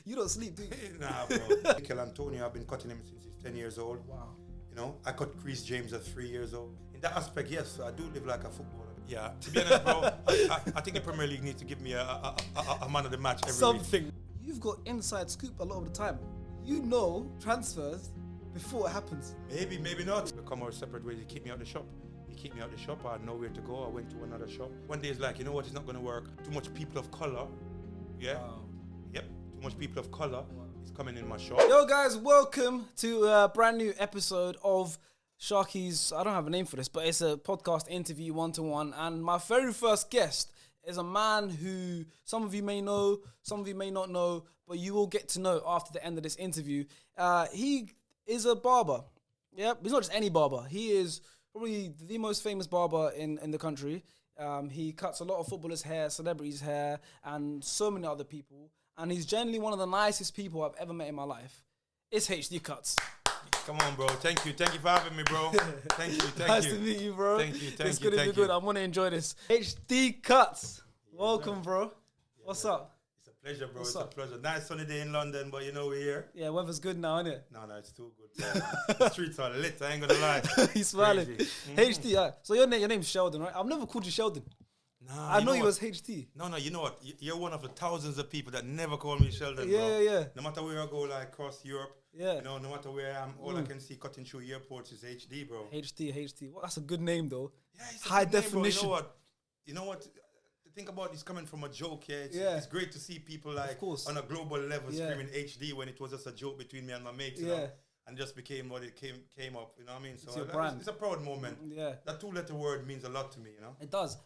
You don't sleep, do you? Nah, bro. Mikel Antonio, I've been cutting him since he's 10 years old. Wow. You know, I cut Chris James at 3 years old. In that aspect, yes, I do live like a footballer. Yeah, to be honest, bro, I think the Premier League needs to give me a man of the match every week. You've got inside scoop a lot of the time. You know transfers before it happens. Maybe, maybe not. We come our separate ways. You keep me out the shop. I had nowhere to go. I went to another shop. One day it's like, you know what, it's not going to work. Too much people of color. Yeah. Wow. Yep. Too much people of color is coming in my shop. Yo guys, welcome to a brand new episode of Sharky's, I don't have a name for this, but it's a podcast interview one-to-one. And my very first guest is a man who some of you may know, some of you may not know, but you will get to know after the end of this interview. He is a barber. Yep, he's not just any barber. He is probably the most famous barber in the country. He cuts a lot of footballers' hair, celebrities' hair, and so many other people. And he's generally one of the nicest people I've ever met in my life. It's HD Cutz. Come on, bro. Thank you for having me, bro. Thank you. Nice to meet you, bro. Thank you. It's gonna be good. I'm gonna enjoy this. HD Cutz. Welcome, bro. What's up? It's a pleasure, bro. What's It's up? a pleasure. Nice sunny day in London, but you know we're here. Yeah, weather's good now, isn't it? No, it's too good. The streets are lit, I ain't gonna lie. He's smiling. HD. So your name's Sheldon, right? I've never called you Sheldon. Nah, I know you as HT. No, you know what? You're one of the thousands of people that never call me Sheldon, Yeah, bro. yeah. No matter where I go, like across Europe, Yeah. you know, no matter where I am, all I can see cutting through airports is HD, bro. HT. Well, that's a good name, though. Yeah, it's a High good name, bro. definition. You know what? To think about it's coming from a joke, yeah. It's great to see people like course. on a global level Yeah. screaming HD when it was just a joke between me and my mates, you Yeah. know, and just became what it came up, you know what I mean? So It's your brand. it's a proud moment. Yeah. That 2-letter word means a lot to me, you know. It does.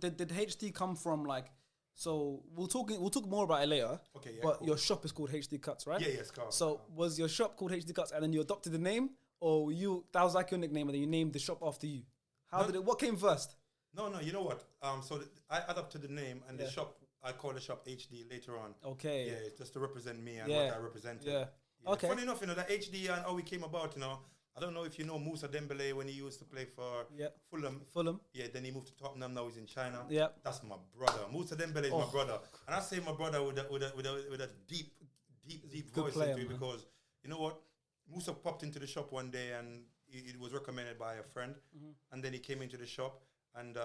Did HT come from like? So we'll talk more about it later. Okay, yeah. But Cool. your shop is called HD Cutz, right? Yeah, yes, Carl. So was your shop called HD Cutz and then you adopted the name, or that was like your nickname and then you named the shop after you? What came first? No, you know what? I adopted the name and Yeah. the shop. I call the shop HD later on. Okay. Yeah, it's just to represent me and Yeah. what I represented. Yeah. Okay. Funny enough, you know, that HD and how we came about, you know. I don't know if you know Moussa Dembele when he used to play for Fulham. Yeah, then he moved to Tottenham. Now he's in China. Yeah. That's my brother. Moussa Dembele is my brother, and I say my brother with a deep Good voice player, into it man. because you know what, Moussa popped into the shop one day and it was recommended by a friend, and then he came into the shop and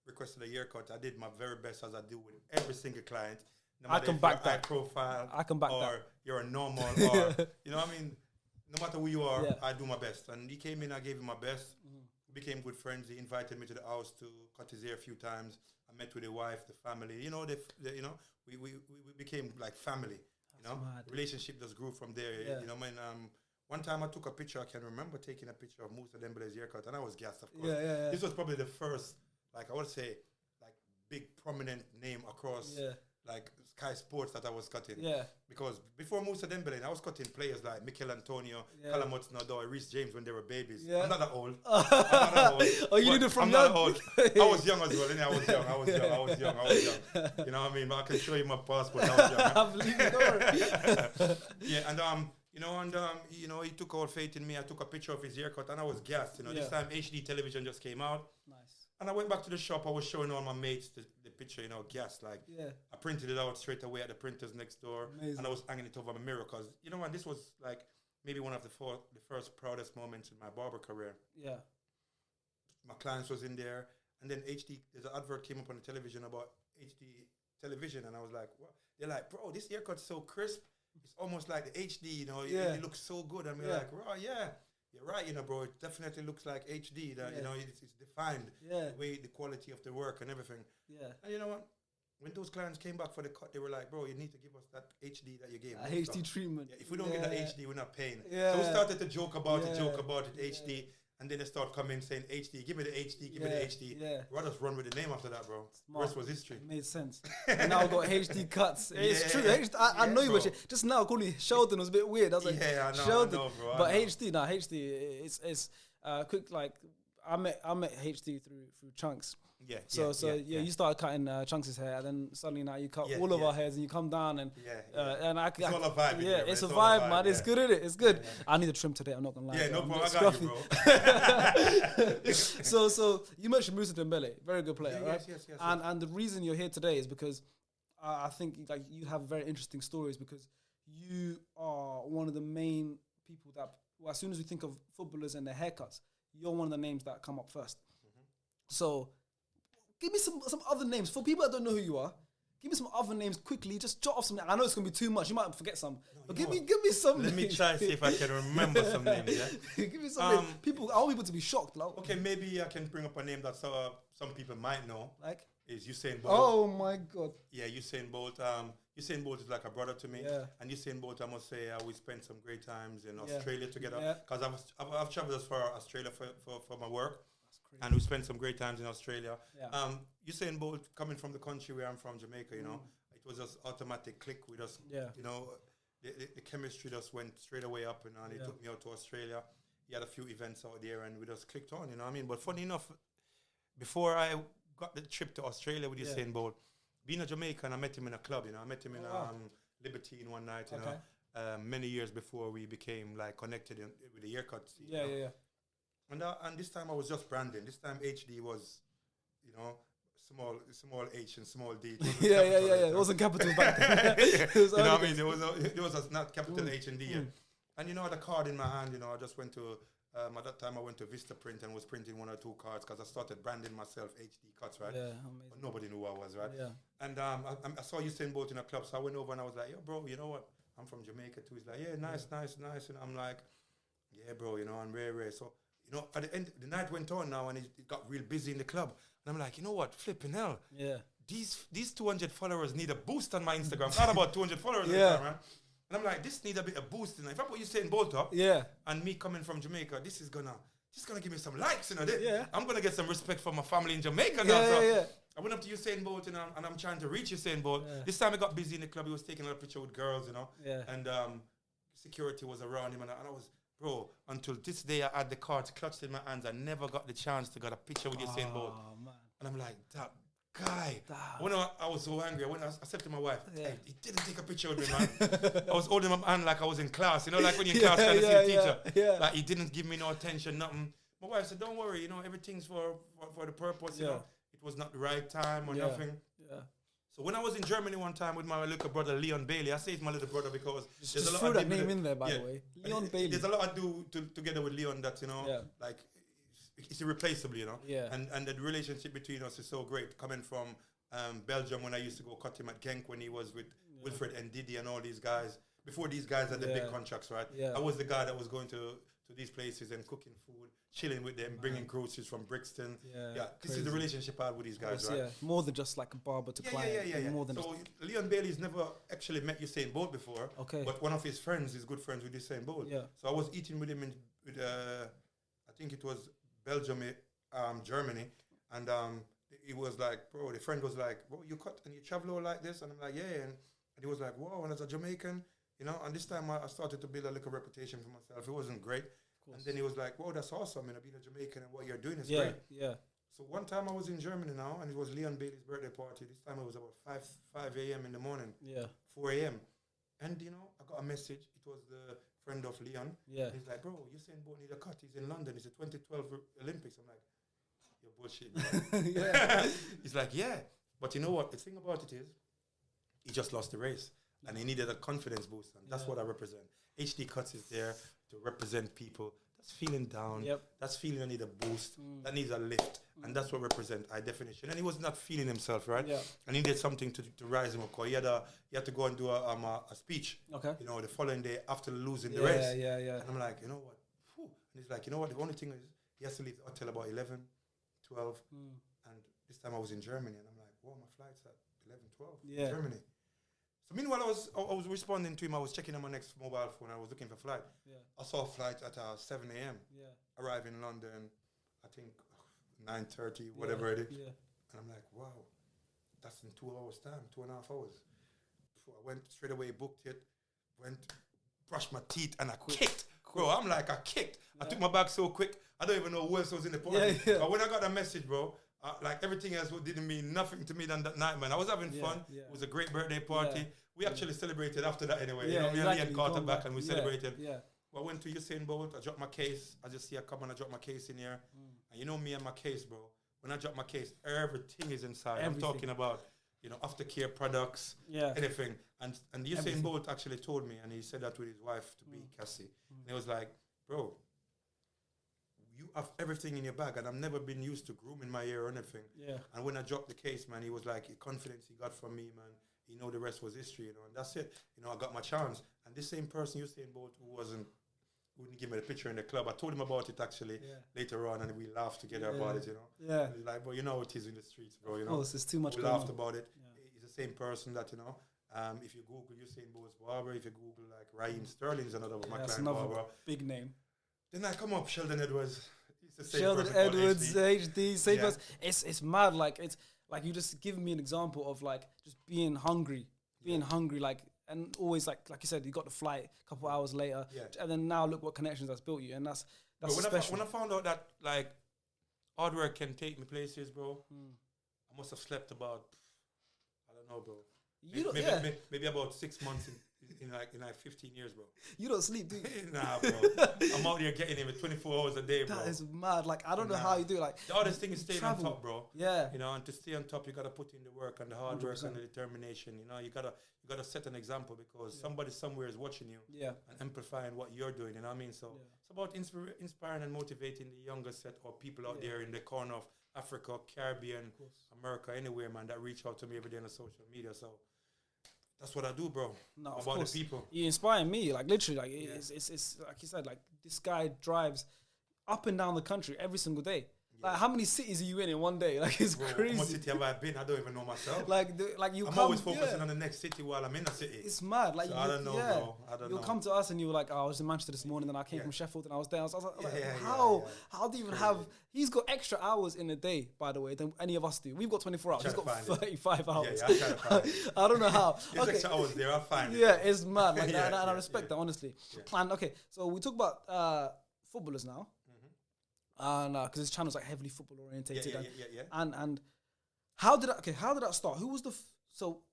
requested a haircut. I did my very best as I do with every single client. No I matter can if back you're that. high profile, I can back or that. you're a normal, or you know what I mean. No matter who you are, Yeah. I do my best. And he came in, I gave him my best. We became good friends. He invited me to the house to cut his hair a few times. I met with the wife, the family. You know, we became like family. You know, mad. relationship just grew from there. Yeah. You know, one time I took a picture. I can remember taking a picture of Moussa Dembele's haircut, and I was gassed, of course. Yeah. This was probably the first, like I would say, like big prominent name across like Sky Sports that I was cutting. Yeah. Because before Moussa Dembele, I was cutting players like Mikel Antonio, Callum Hudson-Odoi, Reece James when they were babies. Yeah. I'm not that old. I'm not that old. Oh, you But did it from I'm young? not that old. I was young as well. innit? I was young. You know what I mean? But I can show you my passport. I was young. I believe it. Don't worry. Yeah, and he took all faith in me. I took a picture of his haircut, and I was gassed. You know, this Yeah. time HD television just came out. Nice. And I went back to the shop. I was showing all my mates the picture, you know, gas. Like, I printed it out straight away at the printers next door. Amazing. And I was hanging it over my mirror because, you know what, this was like maybe one of the first proudest moments in my barber career. Yeah. My clients was in there. And then there's an advert came up on the television about HD television. And I was like, what? They're like, bro, this haircut's so crisp. It's almost like the HD, you know, it looks so good. And we're like, right, yeah. You're right, you know, bro. It definitely looks like HD. That you know, it's defined. Yeah. The way, the quality of the work and everything. Yeah. And you know what? When those clients came back for the cut, they were like, "Bro, you need to give us that HD that you gave." us." HD treatment. Yeah, if we don't get the HD, we're not paying. Yeah. So we started to joke about it, Yeah. HD, and then they start coming saying HD, give me the HD, give me the HD. Yeah. We'll just run with the name after that, bro. Smart. Rest was history. It made sense. And now I've got HD Cutz. It's true. Yeah. I know you were bro. just now calling you Sheldon was a bit weird. I was like, Yeah, I know, Sheldon. I know, bro, I But know. HD, it's quick. Like I met HD through Chunks. Yeah. So you started cutting Chunks' hair, and then suddenly now you cut Yeah, all of yeah. our hairs, and you come down and and I It's all a vibe in Yeah, here, man. it's a It's all a vibe, vibe, man. It's yeah. good, isn't it? It's good. I need a trim today. I'm not gonna lie. Yeah, no I'm a problem. bit I got you, scruffy. bro. So you mentioned Moussa Dembele, very good player, right? Yes. And the reason you're here today is because I think like you have very interesting stories because you are one of the main people that, well, as soon as we think of footballers and their haircuts, you're one of the names that come up first. So give me some other names. For people that don't know who you are, give me some other names quickly. Just jot off some. I know it's going to be too much. You might forget some. But give me some Let names. me try see if I can remember some names, yeah? Give me some names. People, I want people to be shocked. Like, Okay, maybe I can bring up a name that some people might know. Like? Is Usain Bolt. Oh, my God. Yeah, Usain Bolt. Usain Bolt is like a brother to me. Yeah. And Usain Bolt, I must say, we spent some great times in Yeah. Australia together. Yeah. Because I've traveled as far as Australia for my work. That's crazy. And we spent some great times in Australia. Yeah. Usain Bolt, coming from the country where I'm from, Jamaica, you know, it was just automatic click. We just, you know, the chemistry just went straight away up, you know, and he took me out to Australia. He had a few events out there and we just clicked on, you know what I mean? But funny enough, before I got the trip to Australia with Usain Bolt, being a Jamaican, I met him in a club, you know. I met him in Libertine one night, you know, many years before we became like connected with the haircut scene. Yeah. And this time I was just branding. This time HD was, you know, small H and small D. Yeah. It wasn't capital back then. You know what I mean? There was not capital H and D. And you know, the card in my hand, you know, I just went to, at that time I went to Vista Print and was printing 1 or 2 cards because I started branding myself HD Cutz, right? Yeah, amazing. But nobody knew who I was, right? Yeah. And I saw Usain Bolt in a club, so I went over and I was like, yo, bro, you know what? I'm from Jamaica too. He's like, yeah, nice. And I'm like, yeah, bro, you know, I'm rare. So, you know, at the end, the night went on now and it got real busy in the club. And I'm like, you know what? Flipping hell. Yeah. These 200 followers need a boost on my Instagram. Not about 200 followers at the time, right? And I'm like, this needs a bit of boost. If I put Usain Bolt up, and me coming from Jamaica, this is gonna give me some likes, you know. I'm gonna get some respect from my family in Jamaica now. I went up to Usain Bolt and I'm trying to reach Usain Bolt. This time I got busy in the club. He was taking a picture with girls, you know. And security was around him, and I was, bro, until this day I had the cards clutched in my hands. I never got the chance to get a picture with Usain Bolt. Man. And I'm like, that guy. When I was so angry, I said to my wife, hey, he didn't take a picture with me, man. I was holding my hand like I was in class. You know, like when you're in class trying to see the teacher. Like, he didn't give me no attention, nothing. My wife said, don't worry, you know, everything's for the purpose, you know. It was not the right time or nothing. So when I was in Germany one time with my little brother, Leon Bailey, I say it's my little brother because there's a lot throw that name in there, by the way. Leon Bailey. There's a lot I do together with Leon that, you know, like, it's irreplaceable, you know. And the relationship between us is so great. Coming from Belgium, when I used to go cut him at Genk when he was with Wilfred and Didi and all these guys. Before these guys had the big contracts, right? I was the guy that was going to these places and cooking food, chilling with them, bringing groceries from Brixton. This is the relationship I have with these guys, right? More than just like a barber to client. More than so Leon Bailey's never actually met Usain Bolt before. But one of his friends is good friends with Usain Bolt. So I was eating with him with I think it was Belgium, Germany, and he was like, bro, the friend was like, bro, you cut and you travel all like this? And I'm like, yeah. And he was like, wow, and as a Jamaican, you know, and this time I started to build a little reputation for myself. It wasn't great. And then he was like, wow, that's awesome, you know, being a Jamaican and what you're doing is great. So one time I was in Germany now, and it was Leon Bailey's birthday party. This time it was about 5 a.m. in the morning, 4 a.m. And, you know, I got a message. It was the friend of Leon. He's like, bro, Usain Bolt need a cut. He's in London. It's the 2012 Olympics. I'm like, you're bullshit. He's like, yeah. But you know what? The thing about it is, he just lost the race. And he needed a confidence boost. And that's what I represent. HD Cutz is there to represent people that's feeling down, that's feeling I need a boost, that needs a lift. And that's what represent high definition. And he was not feeling himself, right? And he needed something to rise him up. He had to go and do a speech, you know, the following day after losing the race. And I'm like, you know what? Whew. And he's like, you know what? The only thing is he has to leave the hotel about 11, 12. And this time I was in Germany. And I'm like, whoa, my flight's at 11, 12 in Germany. So meanwhile, I was responding to him. I was checking on my next mobile phone. I was looking for flight. I saw a flight at 7 a.m. Arrive in London, I think 9:30, whatever it is. And I'm like, wow, that's in 2 hours' time, 2.5 hours. So I went straight away, booked it, brushed my teeth, and I kicked. Bro, I'm like, I kicked. I took my bag so quick, I don't even know who else was in the party. But when I got the message, bro, like everything else didn't mean nothing to me than that night, man. I was having fun. It was a great birthday party. We actually celebrated after that anyway. You know, me and Leon caught back and we celebrated. Well, I went to Usain Bolt. I dropped my case. I just see her come and I dropped my case in here. And you know me and my case, bro. When I drop my case, everything is inside. I'm talking about aftercare products, anything. And Usain Bolt actually told me, and he said that with his wife to be Cassie. And he was like, bro, you have everything in your bag, and I've never been used to grooming my hair or anything. Yeah. And when I dropped the case, man, he was like, the confidence he got from me, man, the rest was history, and that's it. I got my chance. And this same person, Usain Bolt, who wouldn't give me the picture in the club, I told him about it actually later on, and we laughed together about it, Yeah. He's like, bro, it is in the streets, bro, Oh, it's too much. We laughed about it. Yeah. He's the same person that, if you Google Usain Bolt's barber, if you Google like Raheem Sterling's another my client barber. Big name. Then I come up, Sheldon Edwards. It's the same Sheldon person Edwards, HD, same person. It's mad. Like, it's like you just give me an example of like just being hungry, like, and always like you said, you got the flight a couple hours later, and then now look what connections that's built you, and that's special. When I found out that like hard work can take me places, bro, I must have slept about, I don't know, bro. Maybe about 6 months in 15 years, bro. You don't sleep, do you? Nah, bro. I'm out here getting him 24 hours a day, bro. That is mad. Like, I don't know how you do it. Like, the hardest thing is staying on top, bro. Yeah. And to stay on top, you gotta put in the work and the hard 100%. Work and the determination. You gotta set an example, because somebody somewhere is watching you. Yeah. And amplifying what you're doing. You know what I mean? So it's about inspiring and motivating the younger set or people out there in the corner of Africa, Caribbean, America, anywhere, man, that reach out to me every day on the social media. So that's what I do, bro. No, about the people. You inspire me, like literally, like it's like you said, like this guy drives up and down the country every single day. Yeah. Like, how many cities are you in one day? Like, it's crazy. What city have I been? I don't even know myself. I'm always focusing on the next city while I'm in the city. It's mad. Like, so I don't know, bro. You'll come to us and you were like, I was in Manchester this morning, and I came from Sheffield, and I was there. I was like, how do you even have? He's got extra hours in a day, by the way, than any of us do. We've got 24 hours. He's got 35 hours. Yeah, I try to find it. I don't know how. There's extra hours there. I'll find it. Yeah, it's mad. Like, and I respect that, honestly. Yeah. And okay, so we talk about footballers now. And because this channel's like heavily football orientated, and how did that start? Who was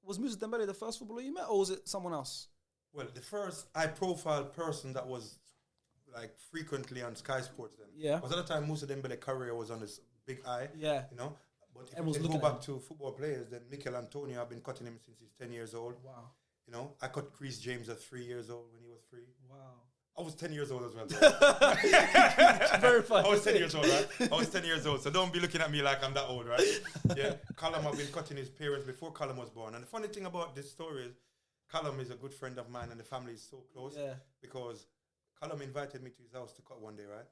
was Moussa Dembele the first footballer you met, or was it someone else? Well, the first high-profile person that was like frequently on Sky Sports then was at the time Moussa Dembele's career was on this big eye. Yeah, But if you go back to football players, then Mikel Antonio, I've been cutting him since he's 10 years old. Wow. I cut Chris James at 3 years old when he was 3. Wow. I was 10 years old as well. Very funny. I was 10 years old, right? I was 10 years old, so don't be looking at me like I'm that old, right? Yeah, Callum, I've been cutting his parents before Callum was born. And the funny thing about this story is Callum is a good friend of mine, and the family is so close because Callum invited me to his house to cut one day, right?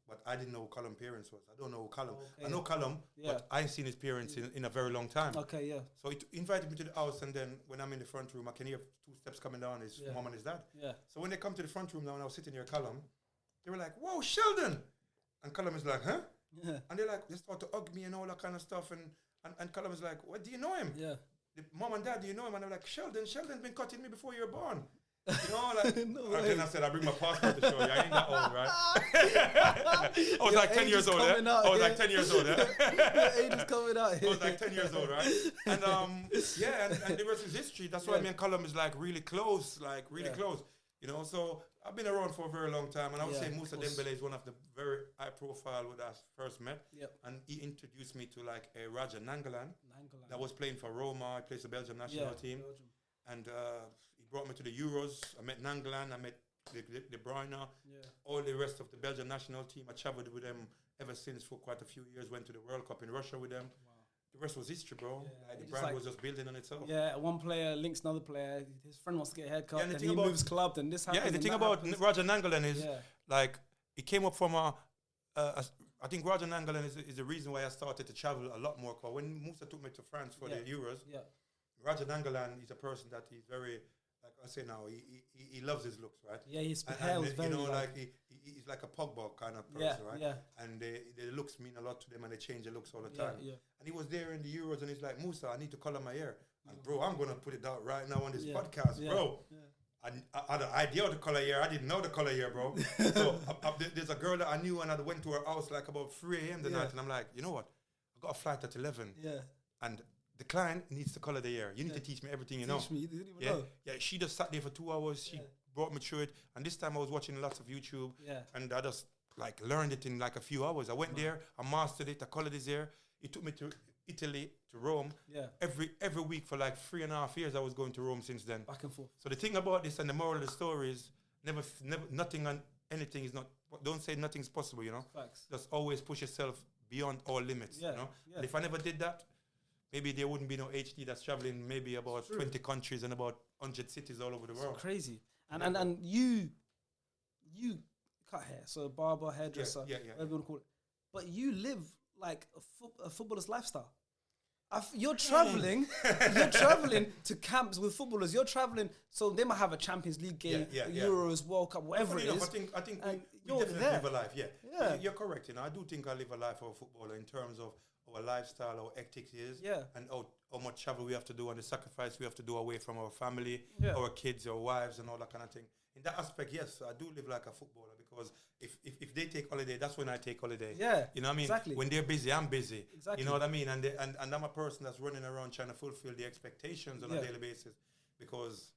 But I didn't know who Callum's parents was. I don't know who Callum. I know Callum, but I ain't seen his parents in a very long time. Okay, yeah. So he invited me to the house, and then when I'm in the front room, I can hear 2 steps coming down, his mom and his dad. Yeah. So when they come to the front room now, when I was sitting near Callum, they were like, "Whoa, Sheldon!" And Callum is like, "Huh?" Yeah. And they start to hug me and all that kind of stuff, and Callum is like, "What, do you know him?" Yeah. The mom and dad, do you know him? And I'm like, Sheldon's been cutting me before you were born. Like, then I said, I bring my passport to show you. I ain't that old, right? I was like 10 years old. I was like 10 years old. Age is coming out. I was like 10 years old, right? And and the rest is history. That's why me and Callum is like really close, close. So I've been around for a very long time, and I would say Moussa Dembele is one of the very high profile when I first met. Yep. And he introduced me to like a Raja Nangalan that was playing for Roma. He plays the Belgium national team. Belgium. And he brought me to the Euros. I met Nangalan. I met De Bruyne. All the rest of the Belgian national team. I traveled with them ever since for quite a few years. Went to the World Cup in Russia with them. Wow. The rest was history, bro. Yeah, the brand was just building on itself. Yeah, one player links another player. His friend wants to get a haircut, and he moves club, and this happens. Yeah, the thing about Raja Nangalan is, like, he came up from I think Raja Nangalan is the reason why I started to travel a lot more. Cause when Moussa took me to France for the Euros, Raja Nangalan is a person that he's very, like I say now, he loves his looks, right? Yeah, his hair was very he's like a Pogba kind of person, right? Yeah. And the looks mean a lot to them, and they change the looks all the time. Yeah. And he was there in the Euros, and he's like, Moussa, I need to color my hair. And bro, I'm gonna put it out right now on this podcast, bro. Yeah. I had an idea of the color hair. I didn't know the color hair, bro. So there's a girl that I knew, and I went to her house like about 3 a.m. the night, and I'm like, you know what? I got a flight at 11. Yeah. And the client needs to color the hair. You need to teach me everything you know. Teach me. You didn't even know. Yeah, she just sat there for 2 hours. She brought me through it. And this time I was watching lots of YouTube. Yeah. And I just like learned it in like a few hours. I went there, I mastered it, I colored his hair. It took me to Italy to Rome. Yeah. Every week for like 3.5 years, I was going to Rome since then. Back and forth. So the thing about this and the moral of the story is never nothing on anything is not. Don't say nothing's possible. You know. Facts. Just always push yourself beyond all limits. Yeah. You know. Yeah. And if I never did that, maybe there wouldn't be no HD that's traveling maybe about 20 countries and about 100 cities all over the world. It's crazy. And you cut hair, so barber, hairdresser, whatever you want to call it. But you live like a footballer's lifestyle. You're traveling, to camps with footballers. You're traveling, so they might have a Champions League game, Euros, World Cup, whatever it is. I think we definitely live a life. Yeah. You're correct. You know, I do think I live a life of a footballer in terms of our lifestyle, our ethics is, and how much travel we have to do and the sacrifice we have to do away from our family, our kids, our wives, and all that kind of thing. In that aspect, yes, I do live like a footballer because if they take holiday, that's when I take holiday. Yeah, you know what I mean? Exactly. When they're busy, I'm busy. Exactly. You know what I mean? And I'm a person that's running around trying to fulfill the expectations on a daily basis because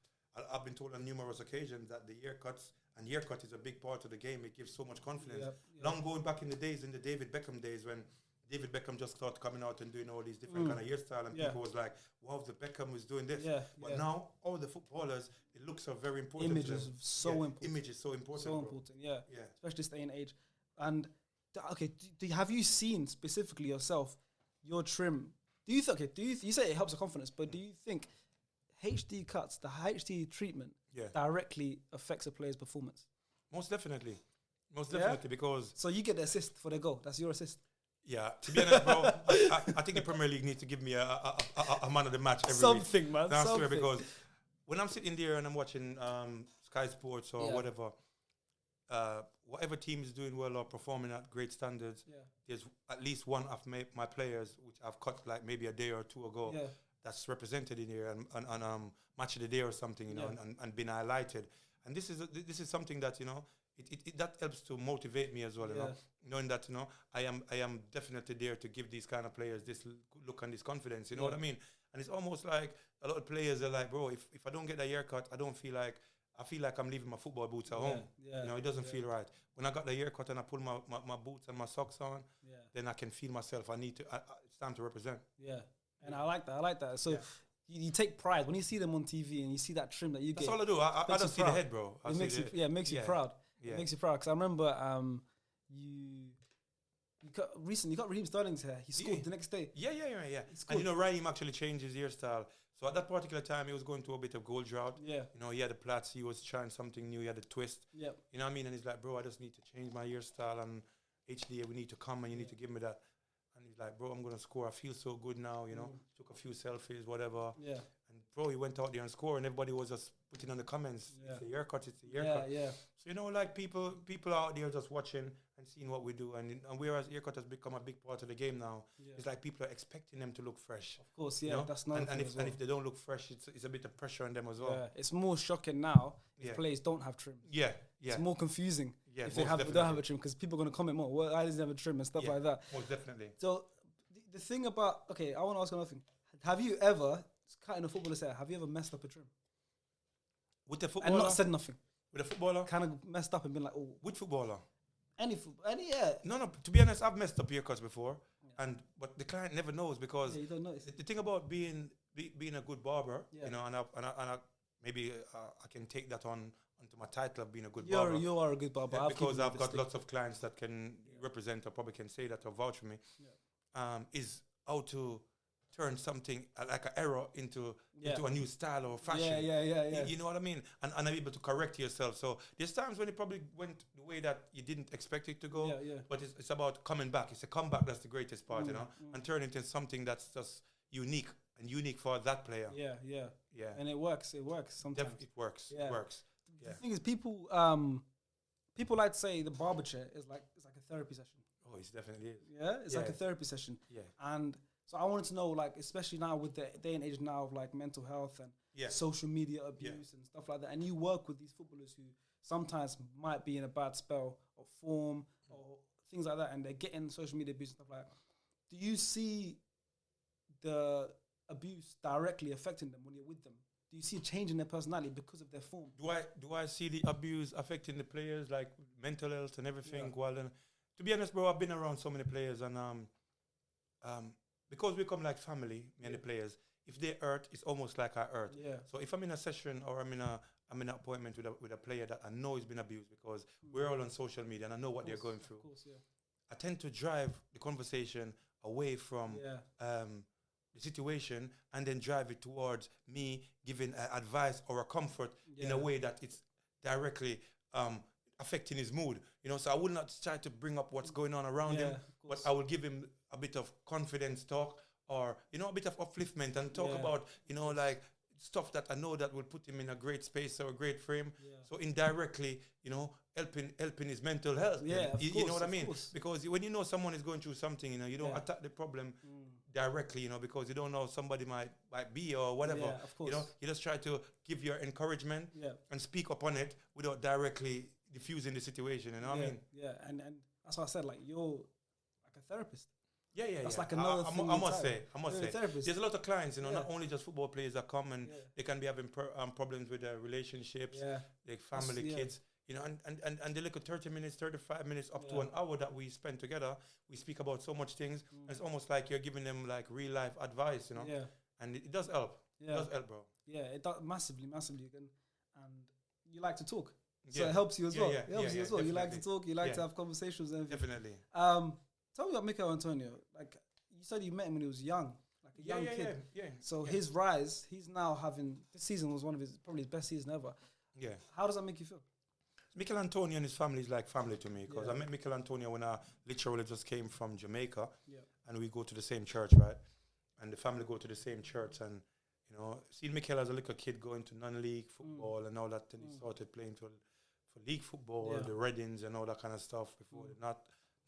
I've been told on numerous occasions that the haircut is a big part of the game. It gives so much confidence. Long going back in the days, in the David Beckham days when David Beckham just started coming out and doing all these different kind of hairstyle, and people was like, "Wow, the Beckham was doing this." But now all the footballers, it looks are very important. Image is so important. Image is so important. So important. Yeah. Especially this day and age. And have you seen specifically yourself your trim? Do you say it helps the confidence, but do you think HD cuts, the HD treatment, directly affects a player's performance? Most definitely, because so you get the assist for the goal. That's your assist. Yeah, to be honest, bro, I think the Premier League needs to give me a man of the match every week. Man. That's true, because when I'm sitting there and I'm watching Sky Sports or whatever, whatever team is doing well or performing at great standards, there's at least one of my players, which I've cut like maybe a day or two ago, that's represented in here and match of the day or something, you know, and been highlighted. And this is something that, you know, it that helps to motivate me as well, you know, knowing that, you know, I am definitely there to give these kind of players this look and this confidence, you know what I mean? And it's almost like a lot of players are like, bro, if I don't get a haircut, I feel like I'm leaving my football boots at home. You know, it doesn't feel right. When I got the haircut and I pull my boots and my socks on, then I can feel myself. It's time to represent. Yeah. And I like that. So you take pride when you see them on TV and you see that trim that you get. That's all I do. I don't see the head, bro. It makes you proud. Yeah. It makes you proud. Because I remember you got Raheem Sterling's hair. He scored the next day. Yeah. And you know, Raheem actually changed his hairstyle. So at that particular time, he was going through a bit of gold drought. Yeah. You know, he had the plaits. He was trying something new. He had a twist. Yeah. You know what I mean? And he's like, bro, I just need to change my hairstyle. And HD, we need to come and you need to give me that. And he's like, bro, I'm going to score. I feel so good now, you know. Took a few selfies, whatever. Yeah. And bro, he went out there and scored, and everybody was just putting on the comments, it's a haircut, it's a haircut. Yeah. So, you know, like people out there just watching and seeing what we do. And whereas haircut has become a big part of the game now, it's like people are expecting them to look fresh. Of course, you know? That's not. And if they don't look fresh, it's a bit of pressure on them as well. Yeah, it's more shocking now if players don't have trim. Yeah. It's more confusing if they don't have a trim, because people are going to comment more, well, why doesn't he have a trim and stuff like that. Most definitely. So the thing about, I want to ask another thing. Have you ever, cutting a footballer's hair, have you ever messed up a trim? With the footballer? And not said nothing? With a footballer? Kind of messed up and been like, oh. Which footballer? Any, yeah. No, to be honest, I've messed up haircuts before, but the client never knows, because you don't notice. The thing about being a good barber, you know, and I maybe I can take that onto my title of being a good barber. You are a good barber. Because I've got lots of clients that can represent or probably can say that or vouch for me. Is how to turn something like an error into a new style or fashion. Yeah. You know what I mean? And I'm able to correct yourself. So there's times when it probably went the way that you didn't expect it to go. But it's about coming back. It's a comeback that's the greatest part, you know, and turn it into something that's just unique for that player. Yeah. And it works. Sometimes it works. It works. The thing is, people like to say the barber chair is like a therapy session. Oh, it definitely is. Yeah, it's like a therapy session. Yeah. And so I wanted to know, like, especially now with the day and age now of like mental health and social media abuse and stuff like that, and you work with these footballers who sometimes might be in a bad spell of form or things like that, and they're getting social media abuse and stuff like that. Do you see the abuse directly affecting them when you're with them? Do you see a change in their personality because of their form? Do I see the abuse affecting the players, like mental health and everything? Well, then, to be honest, bro, I've been around so many players, and because we come like family, me and the players. If they hurt, it's almost like I hurt. Yeah. So if I'm in a session or I'm in an appointment with a player that I know has been abused, because we're all on social media and I know what they're going through. Of course, yeah. I tend to drive the conversation away from the situation and then drive it towards me giving advice or a comfort in a way that it's directly affecting his mood. You know, so I will not try to bring up what's going on around him, but I will give him a bit of confidence talk, or, you know, a bit of upliftment and talk about, you know, like stuff that I know that will put him in a great space or a great frame. Yeah. So indirectly, you know, helping his mental health. Yeah, you know what I mean? Because when you know someone is going through something, you know, you don't attack the problem directly, you know, because you don't know somebody might be or whatever. Yeah, of course. You know, you just try to give your encouragement and speak upon it without directly diffusing the situation, you know what I mean? Yeah, and that's why I said, like, you're like a therapist. Yeah. That's like another thing. I must say, there's a lot of clients, you know, not only just football players that come and they can be having problems with their relationships, their family, kids, you know, and they look at 30 minutes, 35 minutes, up to an hour that we spend together. We speak about so much things. And it's almost like you're giving them like real life advice, you know. Yeah. And it does help. Yeah. It does help, bro. Yeah, it does massively. And you like to talk. So it helps you as well. It helps you as well. You like to talk, you like to have conversations and everything. Definitely. Tell me about Mikel Antonio. Like, you said you met him when he was young, like a young kid. So his rise, he's now having, this season was one of probably his best season ever. Yeah. How does that make you feel? Mikel Antonio and his family is like family to me, because I met Mikel Antonio when I literally just came from Jamaica, and we go to the same church, right? And the family go to the same church, and, you know, seeing Mikel as a little kid going to non-league football and all that, and he started playing for league football, the Reddings and all that kind of stuff before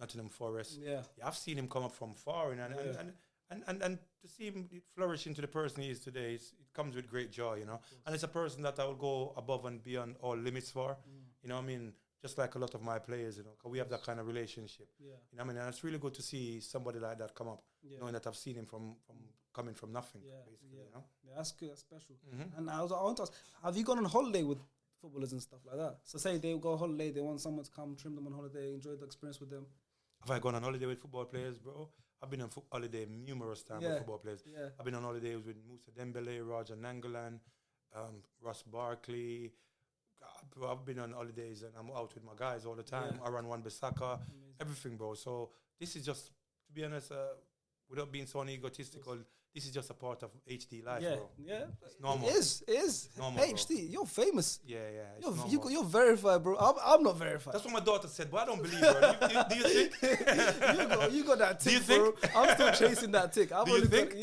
Nottingham Forest. Yeah, I've seen him come up from far, and to see him flourish into the person he is today, it comes with great joy, you know. And it's a person that I will go above and beyond all limits for, you know what I mean? Just like a lot of my players, you know, because we have that kind of relationship. Yeah. You know what I mean? And it's really good to see somebody like that come up, knowing that I've seen him from coming from nothing, basically, you know? Yeah, that's good, that's special. And I want to ask, have you gone on holiday with footballers and stuff like that? So say they go on holiday, they want someone to come trim them on holiday, enjoy the experience with them. Have I gone on holiday with football players, bro? I've been on holiday numerous times with football players. Yeah. I've been on holidays with Musa Dembele, Roger Nangolan, Ross Barkley. Bro, I've been on holidays and I'm out with my guys all the time. I run Wan-Bissaka, everything, bro. So this is just, to be honest, without being so egotistical, this is just a part of HD life, bro. Yeah, it's normal. It is. It's normal, HD, bro. You're famous. Yeah. You're verified, bro. I'm not verified. That's what my daughter said, but I don't believe her. Do you think? you got that tick, bro. I'm still chasing that tick. Do you think?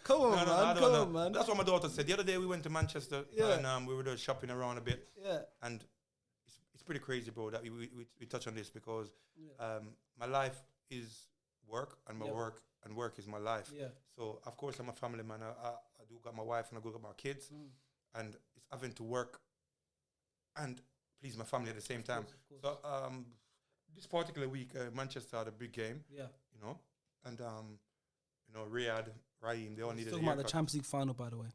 Come on, man. Come on, man. That's what my daughter said. The other day we went to Manchester and we were there shopping around a bit. Yeah. And it's pretty crazy, bro, that we touch on this, because my life is work and my work. And work is my life. Yeah. So, of course, I'm a family man. I do got my wife and I do got my kids. And it's having to work and please my family at the same time. Of course. So, this particular week, Manchester had a big game. Yeah. You know, and, you know, Riyadh, Raheem, they all needed a haircut. Talking about the Champions League final, by the way.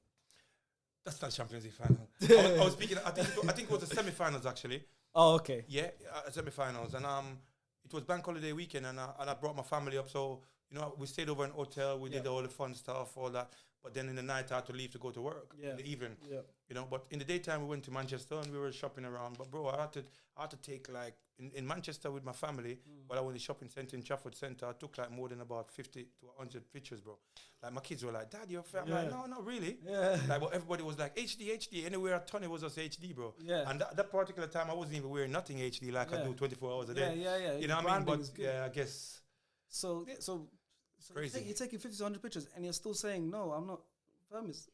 That's not Champions League final. I was speaking, I think it was the semi-finals, actually. Oh, okay. Yeah, semi-finals. And it was bank holiday weekend, and I brought my family up, so... You know, we stayed over in a hotel. We did all the fun stuff, all that. But then in the night, I had to leave to go to work in the evening. Yeah. You know, but in the daytime, we went to Manchester and we were shopping around. But bro, I had to take like in Manchester with my family. While I went to the shopping centre in Trafford Centre, I took like more than about 50 to 100 pictures, bro. Like my kids were like, "Dad, you're fat." I'm like, "No, not really." Yeah. Like, but everybody was like, "HD." Anywhere I turn, it was just HD, bro. Yeah. And that particular time, I wasn't even wearing nothing HD like I do 24 hours a day. Yeah. You know what I mean? But I guess. So crazy. You're taking 50 to 100 pictures and you're still saying, no, I'm not famous.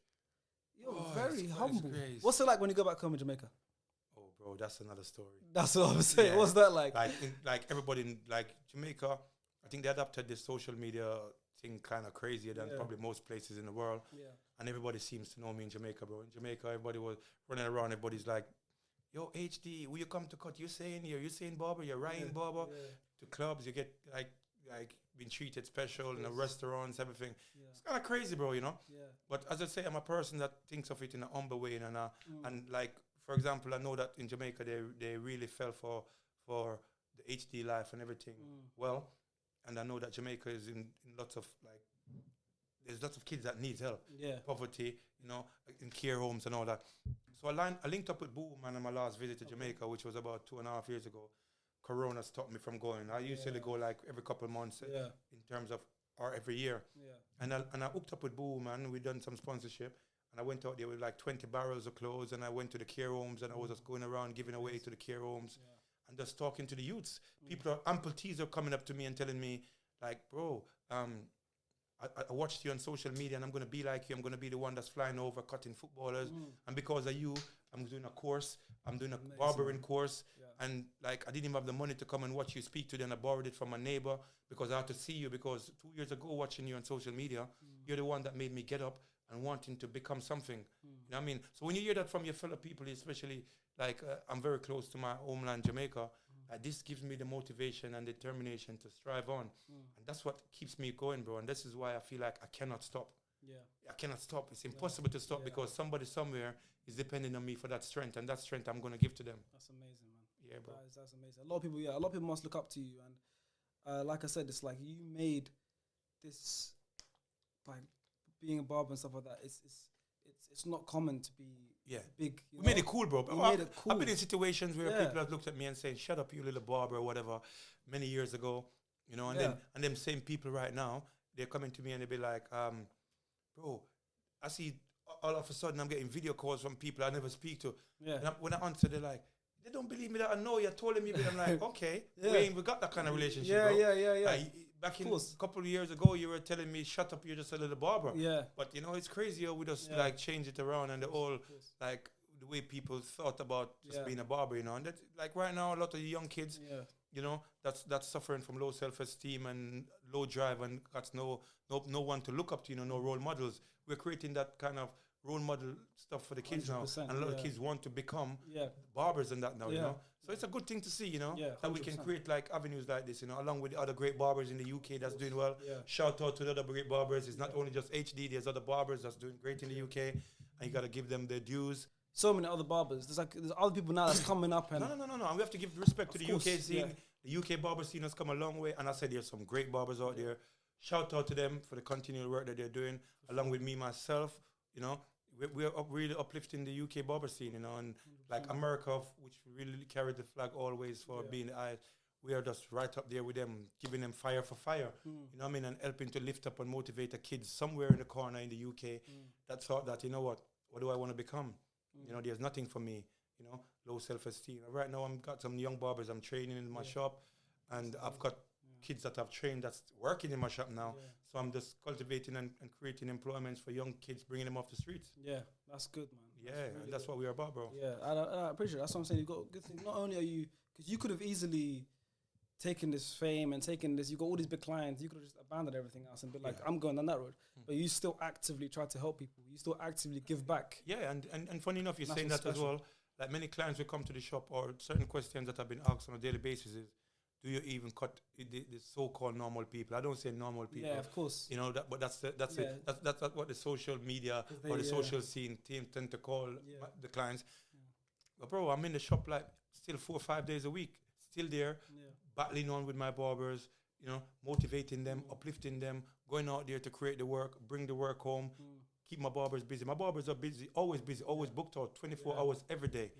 You're very humble. What's it like when you go back home in Jamaica? Oh, bro, that's another story. That's what I'm saying. Yeah. What's that like? Like everybody in Jamaica, I think they adapted this social media thing kind of crazier than probably most places in the world. Yeah. And everybody seems to know me in Jamaica, bro. In Jamaica, everybody was running around. Everybody's like, yo, HD, will you come to cut? You're Usain Barber, you're Ryan Barber. Yeah. To clubs, you get like being treated special in the restaurants, everything. Yeah. It's kind of crazy, bro, you know? Yeah. But as I say, I'm a person that thinks of it in an humble way. And like, for example, I know that in Jamaica, they really fell for the HD life and everything well. And I know that Jamaica is in lots of like there's lots of kids that need help. Yeah. Poverty, you know, in care homes and all that. So I linked up with Boom Man on my last visit to Jamaica, which was about 2.5 years ago. Corona stopped me from going. I usually go like every couple of months in terms of, or every year. Yeah. And I hooked up with Boom Man. We done some sponsorship. And I went out there with like 20 barrels of clothes, and I went to the care homes, and I was just going around giving away to the care homes and just talking to the youths. People amputees are coming up to me and telling me, like, bro, I watched you on social media, and I'm going to be like you. I'm going to be the one that's flying over, cutting footballers. And because of you, I'm doing a course. I'm doing a barbering course. Yeah. And like, I didn't even have the money to come and watch you speak to them. I borrowed it from my neighbor because I had to see you, because 2 years ago, watching you on social media, you're the one that made me get up and wanting to become something. You know what I mean? So when you hear that from your fellow people, especially like I'm very close to my homeland, Jamaica, this gives me the motivation and determination to strive on. And that's what keeps me going, bro. And this is why I feel like I cannot stop. Yeah. I cannot stop. It's impossible to stop because somebody somewhere is depending on me for that strength, and that strength I'm going to give to them. That's amazing, man. Yeah, bro. That's amazing. A lot of people must look up to you. And like I said, it's like you made this, like, being a barber and stuff like that. It's not common to be big. We made it cool, bro. I've been in situations where people have looked at me and saying, "Shut up, you little barber," or whatever, many years ago, you know. And then them same people right now, they're coming to me and they be like, "Bro, I see all of a sudden I'm getting video calls from people I never speak to." Yeah. And when I answer, they're like, "They don't believe me that I know you. Told me," but I'm like, "Okay, we ain't got that kind of relationship, bro." Yeah. Back in a couple of years ago, you were telling me, "Shut up, you're just a little barber." Yeah. But you know, it's crazy how we just like change it around, and the whole like the way people thought about just being a barber, you know. And that, like right now, a lot of young kids, you know, that's suffering from low self-esteem and low drive, and got no one to look up to, you know, no role models. We're creating that kind of role model stuff for the kids now, and a lot of kids want to become barbers and that now, you know. So it's a good thing to see, you know, that we can create like avenues like this, you know, along with the other great barbers in the UK that's doing well. Shout out to the other great barbers. It's not only just HD, there's other barbers that's doing great in the UK, and you got to give them their dues. So many other barbers. There's other people now that's coming up. And No. And we have to give respect to the UK scene. The UK barber scene has come a long way, and I said there's some great barbers out there. Shout out to them for the continual work that they're doing, along with me, myself, you know. We're really uplifting the UK barber scene, you know, and like America, which really carried the flag always for being the eyes. We are just right up there with them, giving them fire for fire, you know what I mean, and helping to lift up and motivate the kids somewhere in the corner in the UK that thought that, you know what do I want to become? You know, there's nothing for me, you know, low self-esteem. Right now, I've got some young barbers I'm training in my shop, and I've got kids that I've trained that's working in my shop now. So I'm just cultivating and creating employments for young kids, bringing them off the streets. Yeah, that's good, man. That's what we're about, bro. Yeah, I appreciate it. That's what I'm saying. You've got a good thing. Not only are you, because you could have easily taken this fame and taken this, you got all these big clients, you could have just abandoned everything else and be like, I'm going down that road. But you still actively try to help people. You still actively give back. Yeah, and funny enough, you're saying that as well. Like many clients will come to the shop, or certain questions that have been asked on a daily basis is, do you even cut the so-called normal people? I don't say normal people. Yeah, of course. You know, but that's it. That's what the social media or the social scene team tend to call the clients. But bro, I'm in the shop like still 4 or 5 days a week, still there, battling on with my barbers, you know, motivating them, uplifting them, going out there to create the work, bring the work home, keep my barbers busy. My barbers are busy, always booked out 24 hours every day.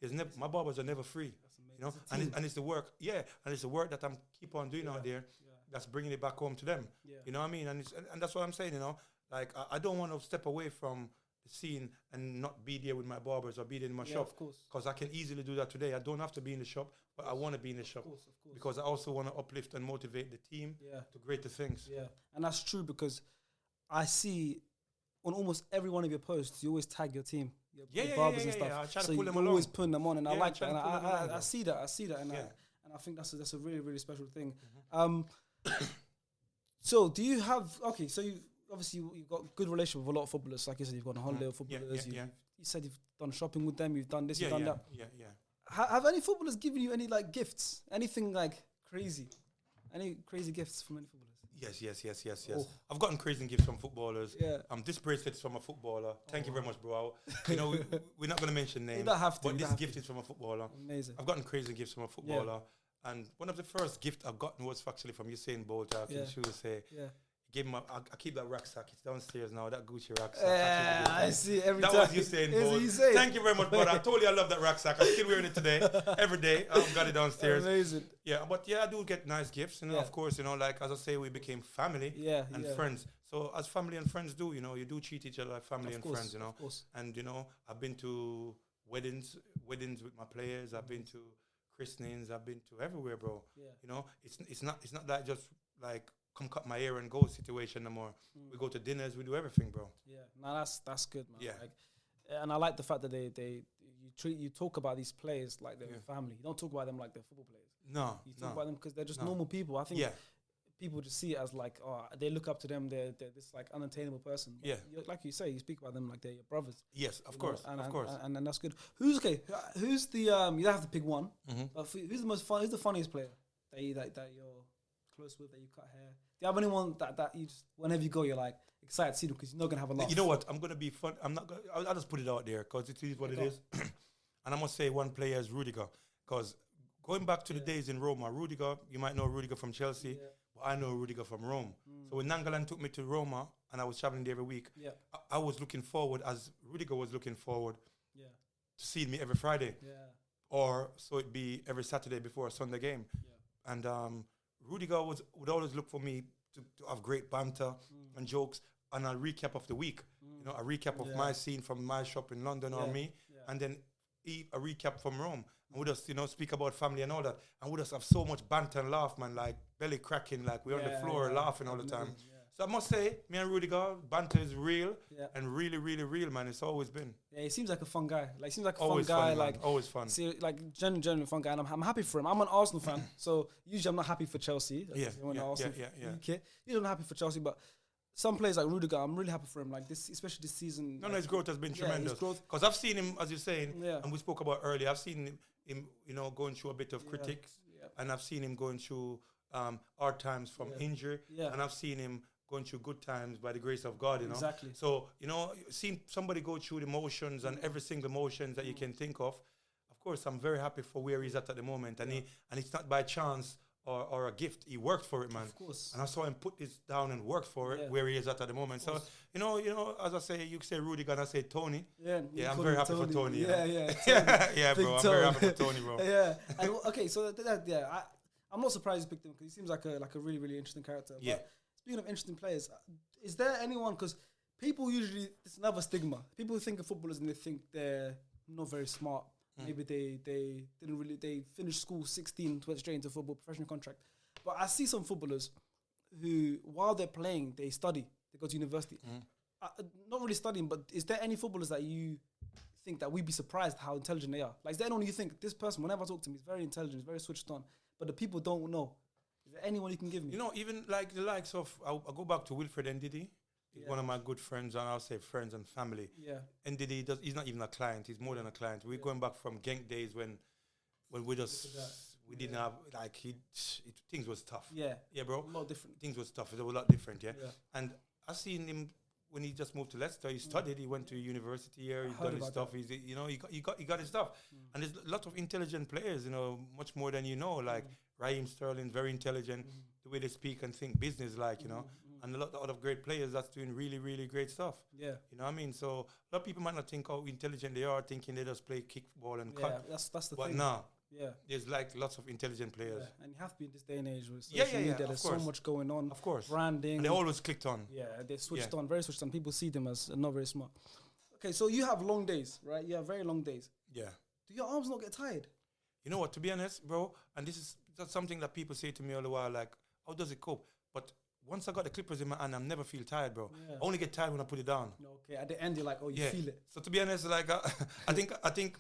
There's never, my barbers are never free. You know, and it's the work, and it's the work that I'm keep on doing out there that's bringing it back home to them. You know what I mean? And that's what I'm saying, you know, like I don't want to step away from the scene and not be there with my barbers or be there in my shop. Of course. Because I can easily do that today. I don't have to be in the shop, but I want to be in the shop. Of course. Because I also want to uplift and motivate the team to greater things. Yeah, and that's true, because I see on almost every one of your posts, you always tag your team. Your barbers and stuff. I try to so pull them you're along. Always putting them on, and I like that. And I see that. And I think that's a really, really special thing. So do you have, so you obviously you've got good relationship with a lot of footballers. Like you said, you've got a holiday of footballers. You said you've done shopping with them. You've done this. You've done that. Have any footballers given you any like gifts? Anything like crazy? Any crazy gifts from any footballers? Yes. Oh. I've gotten crazy gifts from footballers. This bracelet's from a footballer. Thank you very much, bro. You know, we're not going to mention names. You don't have to. But this gift is from a footballer. Amazing. I've gotten crazy gifts from a footballer. And one of the first gifts I've gotten was actually from Usain Bolt. I can say. He Gave him I keep that rucksack. It's downstairs now. That Gucci rucksack. Yeah, I see it every that time. That was Usain Bolt. Thank you very much, brother. I told you I love that rucksack. I'm still wearing it today. Every day. I've got it downstairs. Amazing. Yeah, but yeah, I do get nice gifts. And of course, like as I say, we became family and friends. So as family and friends do, you do treat each other like family and friends, Of course. And, I've been to weddings with my players. I've been to christenings. I've been to everywhere, bro. Yeah. It's not like just like come cut my hair and go situation no more. We go to dinners, we do everything, bro. Yeah, no, that's good, man. Yeah. Like, and I like the fact that you talk about these players like they're family. You don't talk about them like they're football players. No, you talk about them because they're just normal people. I think people just see it as like, they look up to them. They're this like unattainable person. But like you say, you speak about them like they're your brothers. Yes, of course, and that's good. Who's the you don't have to pick one. But who's the most fun? Who's the funniest player that you're close with, that you cut hair? Do you have anyone that you just, whenever you go, you're like excited to see them because you're not gonna have a laugh? You know what? I'm gonna be fun. I'm not gonna. I'll just put it out there because it is what it is. And I must say, one player is Rudiger, because going back to the days in Roma, Rudiger, you might know Rudiger from Chelsea, but I know Rudiger from Rome. So when Nangalan took me to Roma and I was traveling there every week, I was looking forward, as Rudiger was looking forward, to seeing me every Friday, or so it'd be every Saturday before a Sunday game, and Rudiger would always look for me to have great banter and jokes and a recap of the week. A recap of my scene from my shop in London or me, and then a recap from Rome. And we just, speak about family and all that. And we just have so much banter and laugh, man, like belly cracking, like we're on the floor laughing all the time. So I must say, me and Rudiger, banter is real and really, really real, man. It's always been. Yeah, he seems like a fun guy. Like, seems like a always fun guy. Fun, like, always fun. See, like, genuinely fun guy. And I'm happy for him. I'm an Arsenal fan, so usually I'm not happy for Chelsea. Usually I'm not happy for Chelsea, but some players like Rudiger, I'm really happy for him. Like this, especially this season. No, his growth has been tremendous. Because I've seen him, as you're saying, and we spoke about earlier. I've seen him, going through a bit of critics, and I've seen him going through hard times from injury, and I've seen him going through good times by the grace of God. Exactly. So seeing somebody go through the motions and every single motions that you can think of. Of course, I'm very happy for where he's at the moment, and it's not by chance. Or a gift. He worked for it, man. Of course. And I saw him put this down and work for it where he is at the moment. So, as I say, you say Rudiger and I say Tony. Yeah, I'm very happy for Tony. Yeah, bro. I'm very happy for Tony, bro. And, okay, so I'm not surprised you picked him because he seems like a really, really interesting character. Yeah. But speaking of interesting players, is there anyone, because people usually, it's another stigma. People think of footballers and they think they're not very smart. Maybe they finished school 16, went straight into football, professional contract. But I see some footballers who, while they're playing, they study. They go to university. Not really studying, but is there any footballers that you think that we'd be surprised how intelligent they are? Like, is there anyone you think, this person, whenever I talk to him, he's very intelligent, he's very switched on, but the people don't know? Is there anyone you can give me? Even like the likes of, I'll go back to Wilfred Ndidi. He's one of my good friends, and I'll say friends and family. And he's not even a client. He's more than a client. We're going back from Genk days when we didn't have, like, things was tough. Yeah, bro. A lot different. Things was tough. They were a lot different, And I seen him when he just moved to Leicester. He studied. He went to university here. He's done his stuff. He's, he got his stuff. And there's a lot of intelligent players, much more than like Raheem Sterling, very intelligent. The way they speak and think business, and a lot of great players that's doing really, really great stuff. Yeah. You know what I mean? So a lot of people might not think how intelligent they are, thinking they just play kickball and cut. That's the thing. But no. Yeah. There's like lots of intelligent players. Yeah. And you have to be in this day and age with social media. There's so much going on. Of course. Branding. And they always clicked on. Yeah, they switched on, very switched on. People see them as not very smart. Okay, so you have long days, right? You have very long days. Yeah. Do your arms not get tired? You know what, to be honest, bro, and that's something that people say to me all the while, like, how does it cope? But once I got the clippers in my hand, I never feel tired, bro. I only get tired when I put it down. Okay, at the end, you're like, oh, you feel it. So to be honest, like, I think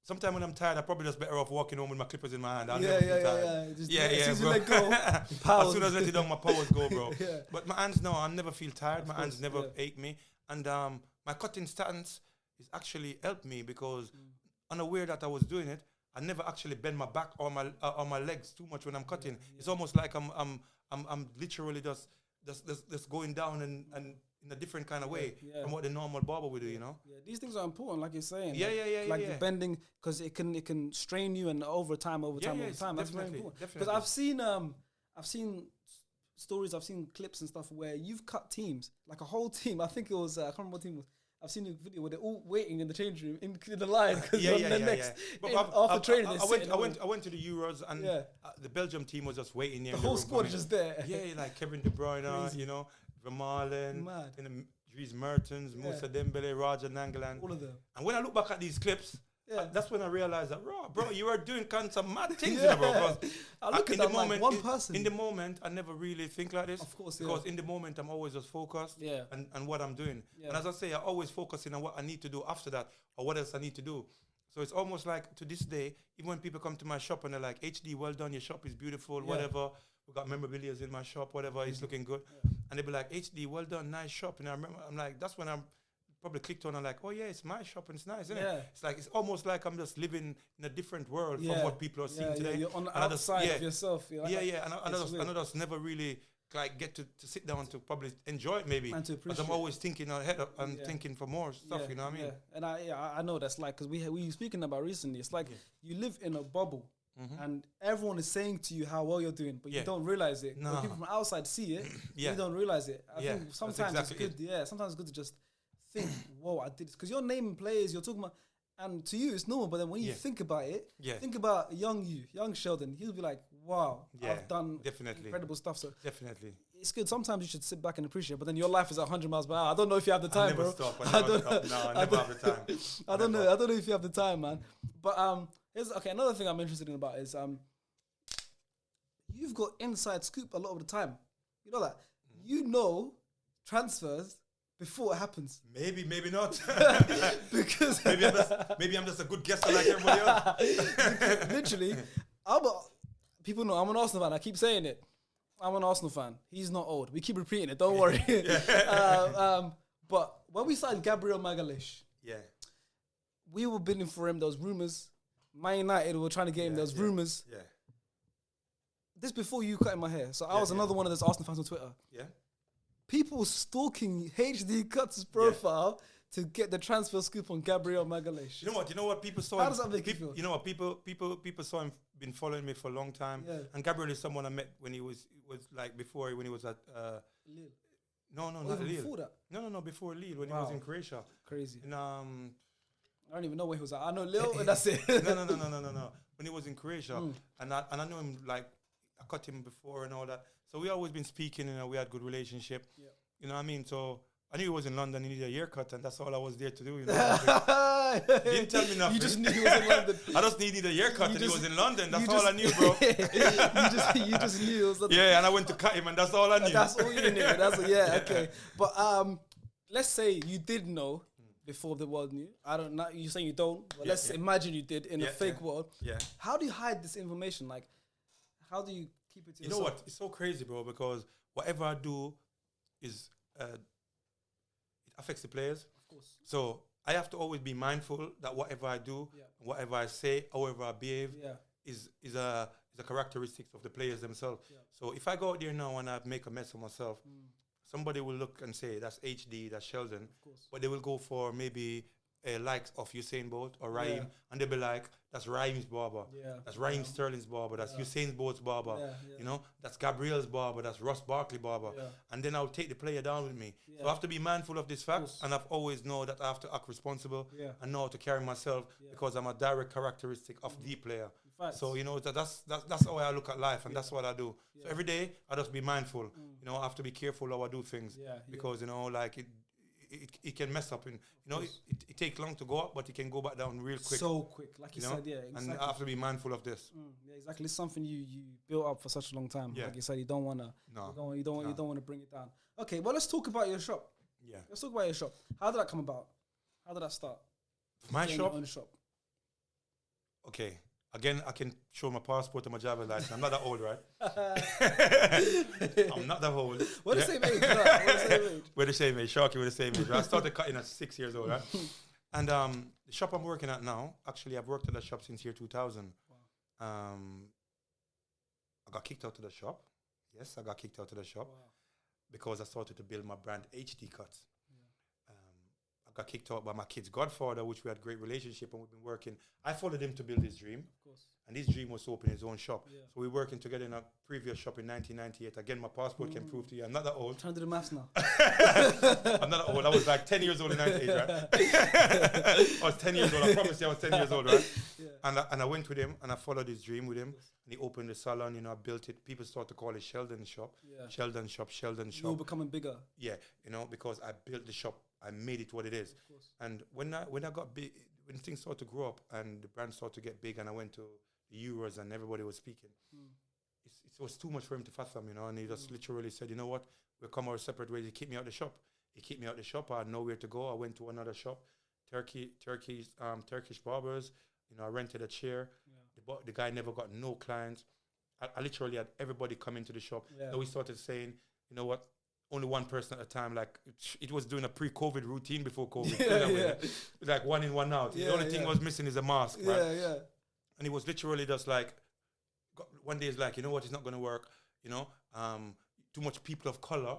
sometimes when I'm tired, I probably just better off walking home with my clippers in my hand. I'll never feel tired. As soon bro. as you let go, as soon as I let it down, my powers go, bro. But my hands, no, I never feel tired. My hands never ache me. And my cutting stance has actually helped me because unaware that I was doing it, I never actually bend my back or my legs too much when I'm cutting. It's almost like I'm literally just going down and in a different kind of way from what the normal barber would do, Yeah, these things are important, like you're saying. Like the bending, because it can strain you, and over time. That's very important. Because I've seen stories, I've seen clips and stuff where you've cut teams, like a whole team. I think it was, I can't remember what team it was. I've seen a video where they're all waiting in the change room in the line because after training. I went to the Euros and the Belgium team was just waiting there. The whole squad is just there. Yeah, like Kevin De Bruyne, you know, Vermaelen, Dries Mertens, Moussa Dembele, Roger Nangolan. All of them. And when I look back at these clips, that's when I realized that, bro, you are doing some mad things, you know, bro. I look at the moment, like one person. In the moment, I never really think like this. Of course, because in the moment, I'm always just focused and what I'm doing. Yeah. And as I say, I always focusing on what I need to do after that or what else I need to do. So it's almost like to this day, even when people come to my shop and they're like, HD, well done, your shop is beautiful, whatever. We got memorabilia in my shop, whatever, it's looking good. Yeah. And they be like, HD, well done, nice shop. And I remember, I'm like, that's when I'm probably clicked on and like, oh yeah, it's my shop and it's nice, isn't it? It's like, it's almost like I'm just living in a different world from what people are seeing today. You're on the outside of yourself. And I just never really like get to sit down to probably enjoy it maybe. And to appreciate. But I'm always thinking ahead and thinking for more stuff, you know what I mean? And I know that's like, because we were speaking about recently, it's like you live in a bubble. Mm-hmm. And everyone is saying to you how well you're doing, but you don't realize it. No. When people from outside see it, you don't realize it. I think sometimes it's good. Yeah, sometimes it's good to just think, "Whoa, I did this," because you're naming players, you're talking about, and to you it's normal. But then when you think about it, think about young Sheldon. He'll be like, "Wow, I've done incredible stuff." So definitely, it's good. Sometimes you should sit back and appreciate. But then your life is 100 miles per hour. I don't know if you have the time, I never stop. I never have the time. I don't know. I don't know if you have the time, man. But another thing I'm interested in about is you've got inside scoop a lot of the time. You know that? You know transfers before it happens. Maybe not. Because maybe I'm just a good guesser like everybody else. Literally, people know I'm an Arsenal fan. I keep saying it. I'm an Arsenal fan. He's not old. We keep repeating it. Don't worry. But when we signed Gabriel Magalhaes, we were bidding for him. There was rumours. Man United were trying to get him. There was rumours. Yeah. This before you cutting my hair. So I was another one of those Arsenal fans on Twitter. Yeah. People stalking HD Cutz' profile to get the transfer scoop on Gabriel Magalhaes. You know what? People saw. How does that make you feel? You know what? People saw him. Been following me for a long time. Yeah. And Gabriel is someone I met when he was like before when he was at Lille. No, not Lille. Before that. No, before Lille when he was in Croatia. Crazy. And I don't even know where he was at. I know Lille, and that's it. No. When he was in Croatia, and I knew him, like I cut him before and all that. So we always been speaking, and we had good relationship. Yeah. You know what I mean? So I knew he was in London. He needed a haircut, and that's all I was there to do. You know, he didn't tell me nothing. You just knew he was in London. I just needed a haircut, and he was in London. That's all I knew, bro. you just knew. It was and I went to cut him, and that's all I knew. That's all you knew. Okay. But let's say you did know before the world knew. I don't know. You're saying you don't, but let's imagine you did in a fake world. Yeah. How do you hide this information? Like, how do you keep it to yourself? You know what? It's so crazy, bro, because whatever I do is it affects the players. Of course. So I have to always be mindful that whatever I do, whatever I say, however I behave, is a characteristics of the players themselves. Yeah. So if I go out there now and I make a mess of myself, somebody will look and say, that's HD, that's Sheldon. But they will go for maybe likes of Usain Bolt or Raheem, and they'll be like, that's Raheem's barber. Yeah. That's Raheem Sterling's barber. That's Usain Bolt's barber. Yeah. You know, that's Gabriel's barber. That's Ross Barkley barber. Yeah. And then I'll take the player down with me. Yeah. So I have to be mindful of this fact, and I've always know that I have to act responsible and know how to carry myself because I'm a direct characteristic of the player. So, you know, that's how I look at life, and that's what I do. So every day, I just be mindful. You know, I have to be careful how I do things because, you know, like it can mess up, and you know it takes long to go up, but it can go back down real quick. So quick, like you said, exactly. And I have to be mindful of this. Yeah, exactly. It's something you built up for such a long time. Yeah. Like you said, you don't wanna, you don't want to bring it down. Okay, well, let's talk about your shop. Yeah, let's talk about your shop. How did that come about? How did that start? My shop. Your own shop. Okay. Again, I can show my passport and my driver's license. I'm not that old, right? I'm not that old. We're the same age, right? We're the same age. Sharky, we're the same age. Right? I started cutting at 6 years old, right? And the shop I'm working at now, actually, I've worked at that shop since year 2000. Wow. I got kicked out of the shop. Yes, I got kicked out of the shop because I started to build my brand HD Cutz. Yeah. I got kicked out by my kid's godfather, which we had great relationship and we've been working. I followed him to build his dream. Of course. And his dream was to open his own shop. Yeah. So we were working together in a previous shop in 1998. Again, my passport can prove to you. I'm not that old. I'm trying to do the maths now. I'm not that old. I was like 10 years old in 98, right? I was 10 years old. I promise you I was 10 years old, right? Yeah. And I went with him and I followed his dream with him. And he opened the salon, you know, I built it. People started to call it Sheldon Shop. Yeah. Sheldon Shop. You were becoming bigger. Yeah, you know, because I built the shop. I made it what it is. And when I got big, when things started to grow up and the brand started to get big and I went to the Euros and everybody was speaking, it was too much for him to fathom, you know, and he just literally said, you know what, we'll come our separate ways. He kicked me out the shop. I had nowhere to go. I went to another shop, Turkish barbers. You know, I rented a chair. Yeah. The guy never got no clients. I literally had everybody come into the shop. Yeah. So we started saying, you know what, only one person at a time. Like it was doing a pre-COVID routine before COVID. Like one in, one out. The only thing I was missing is a mask. Right? Yeah. And it was literally just like, one day it's like, you know what, it's not going to work. You know, too much people of color.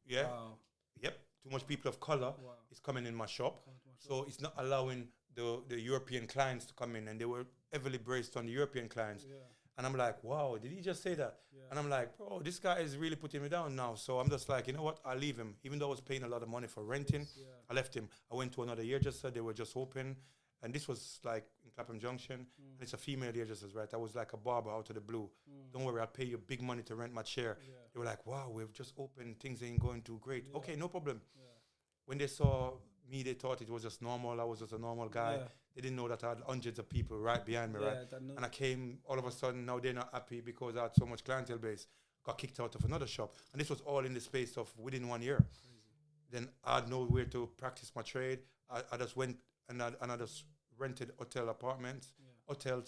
Yeah. Wow. Yep. Too much people of color is coming in my shop. So it's not allowing the European clients to come in, and they were heavily braced on the European clients. Yeah. And I'm like, wow, did he just say that? Yeah. And I'm like, bro, this guy is really putting me down now. So I'm just like, you know what? I'll leave him. Even though I was paying a lot of money for renting, I left him. I went to another hairdresser. They were just open. And this was like in Clapham Junction. And it's a female hairdresser, right? I was like a barber out of the blue. Don't worry, I'll pay you big money to rent my chair. Yeah. They were like, wow, we've just opened. Things ain't going too great. Yeah. Okay, no problem. Yeah. When they saw me, they thought it was just normal. I was just a normal guy. Yeah. They didn't know that I had hundreds of people right behind me, right? And I came, all of a sudden, now they're not happy because I had so much clientele base. Got kicked out of another shop. And this was all in the space of within 1 year. Crazy. Then I had nowhere to practice my trade. I just went and I just rented hotels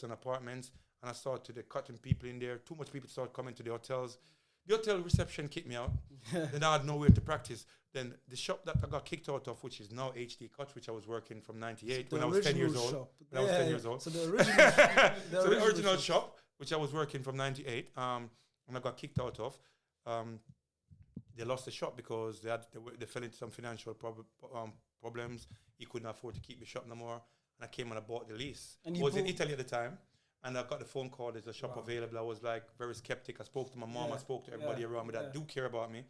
and apartments. And I started cutting people in there. Too much people started coming to the hotels. The hotel reception kicked me out. Then I had nowhere to practice. Then the shop that I got kicked out of, which is now HD Cutz, which I was working from 98 when I was 10 years old. When I was 10 years old. So the original shop, which I was working from 98, and I got kicked out of, they lost the shop because they fell into some financial problems. He couldn't afford to keep the shop no more. And I came and I bought the lease. And I was in Italy at the time. And I got the phone call, there's a shop available. I was like very skeptic. I spoke to my mom, I spoke to everybody around me that do care about me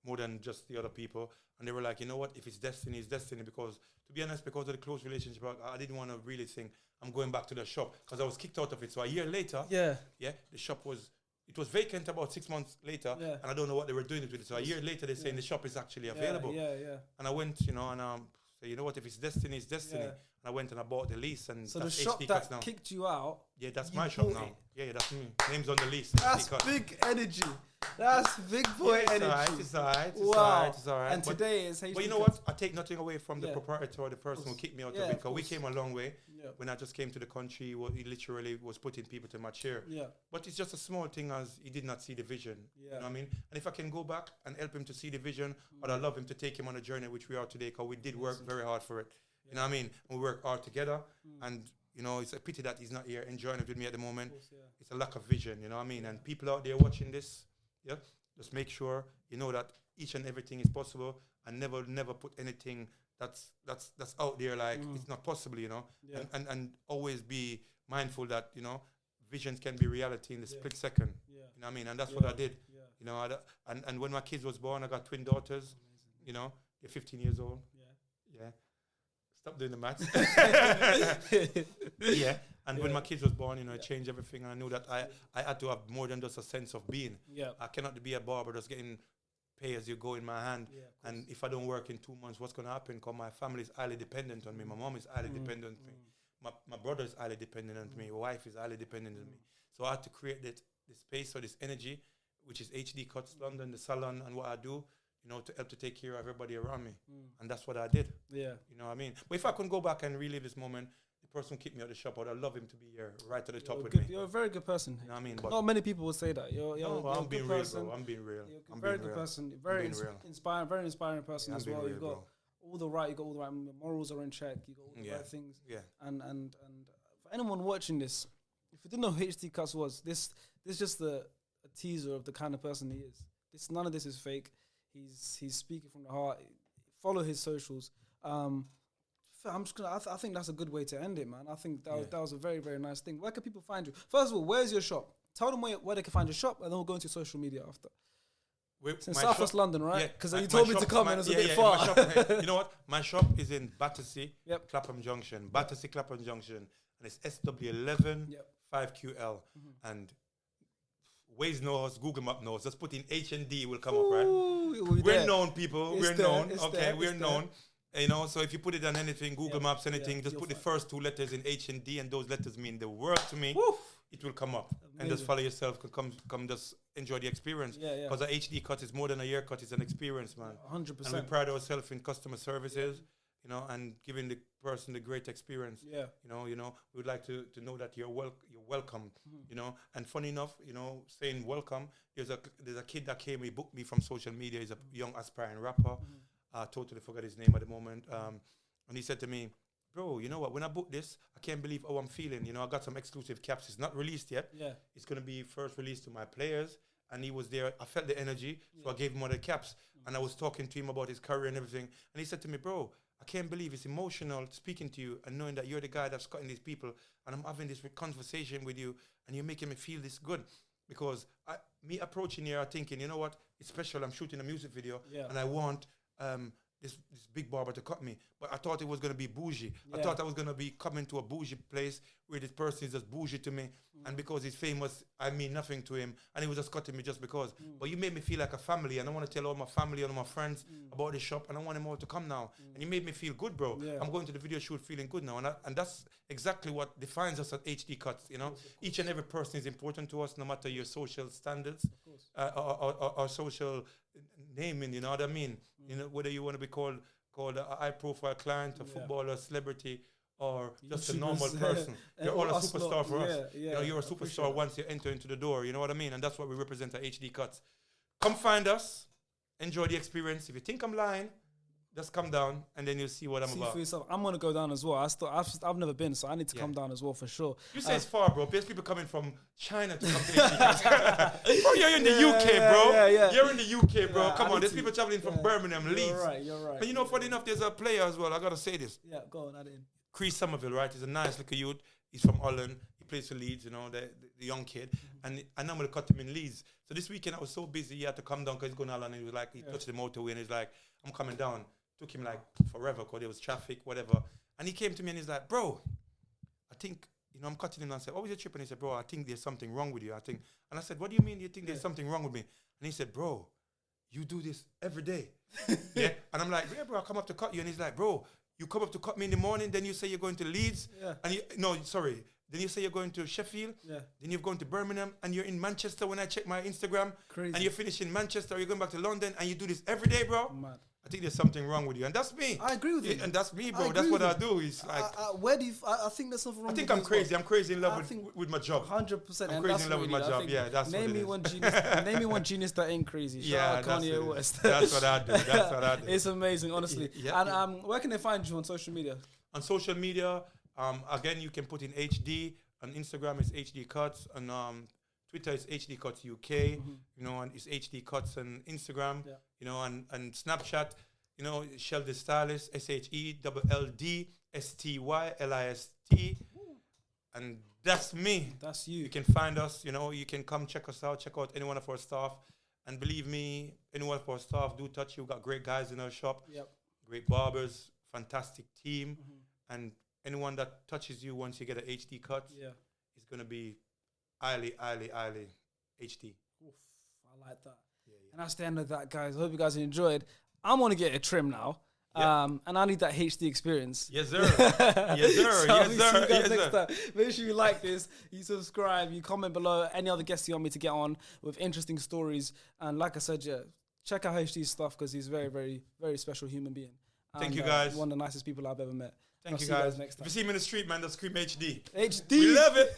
more than just the other people. And they were like, you know what, if it's destiny, it's destiny. Because to be honest, because of the close relationship, I didn't want to really think I'm going back to the shop because I was kicked out of it. So a year later, the shop was vacant about 6 months later. Yeah. And I don't know what they were doing with it. So a year later, they're saying the shop is actually available. And I went, you know, and so you know what, if it's destiny, it's destiny. Yeah. And I went and I bought the lease. And so the shop that kicked you out. Yeah, that's my shop now. Yeah, that's me. Name's on the lease. That's big energy. That's big boy energy. It's all right. And but today is HD. But you know what? I take nothing away from the proprietor or the person who kicked me out of it. Because we came a long way. Yeah. When I just came to the country, he literally was putting people to my chair. Yeah. But it's just a small thing as he did not see the vision. Yeah. You know what I mean? And if I can go back and help him to see the vision, I'd love him to take him on a journey, which we are today, because we did work very hard for it. You know what I mean? And we work hard together. And, you know, it's a pity that he's not here enjoying it with me at the moment. Course, it's a lack of vision, you know what I mean? And people out there watching this, just make sure you know that each and everything is possible, and never put anything that's out there like it's not possible, you know? Yeah. And always be mindful that, you know, visions can be reality in the split second. Yeah. You know what I mean? And that's what I did. Yeah. You know, and when my kids was born, I got twin daughters. Amazing. You know, they're 15 years old. Yeah. Stop doing the maths. And when my kids was born, you know, it changed everything. And I knew that I had to have more than just a sense of being. Yeah. I cannot be a barber just getting pay as you go in my hand. Yeah, and if I don't work in 2 months, what's going to happen? Because my family is highly dependent on me. My mom is highly dependent on me. My brother is highly dependent on me. My wife is highly dependent on me. So I had to create this space or this energy, which is HD Cutz London, the salon, and what I do, you know, to help to take care of everybody around me. And that's what I did. Yeah. You know what I mean? But if I can go back and relive this moment, the person who kicked me out of the shop, I'd love him to be here right at the top with me. You're a very good person. You know what I mean? But not many people will say that. I'm being real, bro. I'm being real. You're a very good person. Very inspiring person as well. You've got all the right morals are in check. You got all the right things. Yeah. And for anyone watching this, if you didn't know who HD Cutz was, this is just a teaser of the kind of person he is. None of this is fake. He's speaking from the heart. Follow his socials. I'm just gonna. I think that's a good way to end it, man. I think that was a very, very nice thing. Where can people find you? First of all, where's your shop? Tell them where they can find your shop, and then we'll go into social media after. It's in Southwest London, right? Because you told me to come and it's a bit far. You know what? My shop is in Battersea, Clapham Junction. Battersea, Clapham Junction. And it's SW11 5QL. And Waze knows, Google Map knows. Just put in H&D, will come up, right? We're known, people. We're known. Okay, we're known. You know, so if you put it on anything, Google Maps, anything, just put the first 2 letters in H&D, and those letters mean the world to me. It will come up. Amazing. And just follow yourself. Come just enjoy the experience. Because an HD cut is more than a haircut. It's an experience, man. 100%. And we pride ourselves in customer services, you know, and giving the person the great experience. You know, we would like to know that you're welcome, you know. And funny enough, you know, saying welcome, there's a kid that came, he booked me from social media. He's a young aspiring rapper. I totally forgot his name at the moment. And he said to me, bro, you know what? When I booked this, I can't believe how I'm feeling. You know, I got some exclusive caps. It's not released yet. It's going to be first released to my players. And he was there. I felt the energy. So I gave him one of the caps. And I was talking to him about his career and everything. And he said to me, bro, I can't believe it's emotional speaking to you and knowing that you're the guy that's cutting these people. And I'm having this conversation with you. And you're making me feel this good. Because me approaching here, I'm thinking, you know what? It's special. I'm shooting a music video. And I want... this big barber to cut me, but I thought it was going to be bougie. I thought I was going to be coming to a bougie place where this person is just bougie to me, and because he's famous, I mean nothing to him, and he was just cutting me just because. But you made me feel like a family, and I want to tell all my family and all my friends about the shop, and I want them all to come now. And you made me feel good, bro. I'm going to the video shoot feeling good now, and that's exactly what defines us at HD Cutz. You know, each and every person is important to us, no matter your social standards or social naming. You know what I mean? You know, whether you want to be called a high-profile client, a footballer, celebrity, or just a normal person. You're all a superstar for us. You know, you're a superstar once you enter into the door. You know what I mean? And that's what we represent at HD Cutz. Come find us. Enjoy the experience. If you think I'm lying, just come down, and then you'll see what I'm about. For yourself. I'm going to go down as well. I've never been, so I need to come down as well for sure. You say it's far, bro. There's people coming from China to come to HD. Bro, you're in the UK, bro. You're in the UK, bro. Come on, there's people traveling from Birmingham, Leeds. You're right. And you know, funny enough, there's a player as well. I got to say this. Yeah, go on, add it in. Chris Somerville, right? He's a nice little youth. He's from Holland. He plays for Leeds, you know, the young kid. And I normally cut him in Leeds. So this weekend I was so busy, he had to come down because he's going to Holland. And he was like, he touched the motorway and he's like, I'm coming down. Took him like forever because there was traffic, whatever. And he came to me and he's like, bro, I think, you know, I'm cutting him. And I said, what was your trip? And he said, bro, I think there's something wrong with you. And I said, what do you mean you think there's something wrong with me? And he said, bro, you do this every day. And I'm like, yeah, bro, I come up to cut you. And he's like, bro, you come up to cut me in the morning, then you say you're going to Leeds. And then you say you're going to Sheffield. Then you're going to Birmingham, and you're in Manchester when I check my Instagram. Crazy. And you're finishing in Manchester, you're going back to London, and you do this every day, bro. Mad. I think there's something wrong with you, and that's me. I agree with you, and that's me, bro. That's what I do. It's like, where do you? I think there's something wrong. I think I'm crazy. I'm crazy in love with my job. 100%. I'm crazy in love with my job. Yeah, that's what it is. Name me one genius that ain't crazy. Yeah, Kanye West. That's what I do. That's what I do. It's amazing, honestly. And where can they find you on social media? On social media, again, you can put in HD. On Instagram, it's HD Cutz. On Twitter, it's HD Cutz UK. You know, and it's HD Cutz on Instagram. You know, and Snapchat. You know, Shell the Stylist, SHELLDSTYLIST. And that's me. That's you. You can find us, you know, you can come check us out, check out any one of our staff. And believe me, any one of our staff do touch you. We've got great guys in our shop. Great barbers, fantastic team. And anyone that touches you once you get an HD cut, it's going to be highly HD. Oof, I like that. And that's the end of that, guys. I hope you guys enjoyed. I'm going to get a trim now. And I need that HD experience. Yes, sir. Yes, sir. So yes, sir. See you guys next time. Make sure you like this, you subscribe, you comment below any other guests you want me to get on with interesting stories. And like I said, check out HD's stuff because he's a very, very, very special human being. Thank you, guys. One of the nicest people I've ever met. Thank you, guys. Next time. If you see him in the street, man, just scream HD. HD. We love it.